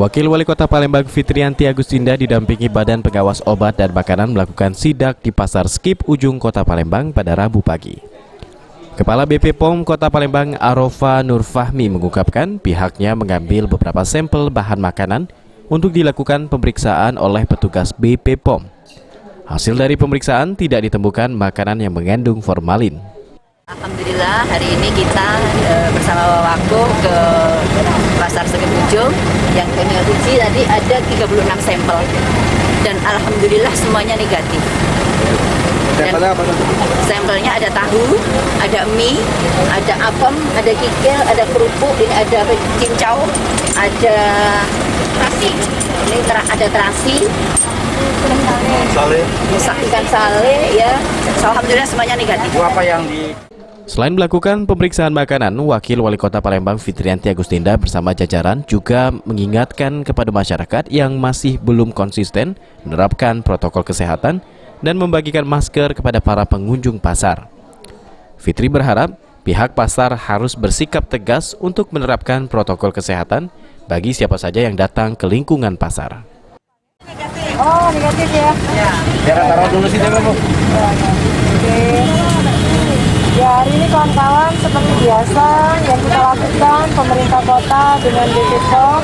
Wakil Wali Kota Palembang Fitrianti Agustinda didampingi Badan Pengawas Obat dan Makanan melakukan sidak di Pasar Skip Ujung Kota Palembang pada Rabu pagi. Kepala BP POM Kota Palembang Arofa Nurfahmi mengungkapkan pihaknya mengambil beberapa sampel bahan makanan untuk dilakukan pemeriksaan oleh petugas BP POM. Hasil dari pemeriksaan tidak ditemukan makanan yang mengandung formalin. Alhamdulillah hari ini kita bersama Wawako ke Pasar Skip Ujung yang kami uji tadi ada 36 sampel dan alhamdulillah semuanya negatif. Sampelnya apa? Sampelnya ada tahu, ada mie, ada apem, ada kikil, ada kerupuk, ini ada cincau, ada terasi, ini ada terasi, ikan sale, ya. Alhamdulillah semuanya negatif. Apa yang di Selain melakukan pemeriksaan makanan, Wakil Wali Kota Palembang Fitrianti Agustinda bersama jajaran juga mengingatkan kepada masyarakat yang masih belum konsisten menerapkan protokol kesehatan dan membagikan masker kepada para pengunjung pasar. Fitri berharap pihak pasar harus bersikap tegas untuk menerapkan protokol kesehatan bagi siapa saja yang datang ke lingkungan pasar. Oh, negatif ya? Ya, taruh dulu sih Bu. Ya, hari ini kawan-kawan seperti biasa yang kita lakukan, pemerintah kota dengan BP POM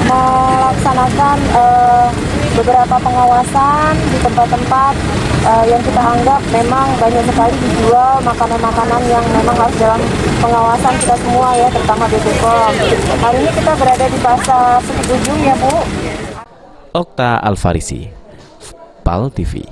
melaksanakan beberapa pengawasan di tempat-tempat yang kita anggap memang banyak sekali dijual makanan-makanan yang memang harus dalam pengawasan kita semua ya, terutama BP POM. Hari ini kita berada di Pasar Skip Ujung ya Bu. Okta Alfarisi, PAL TV.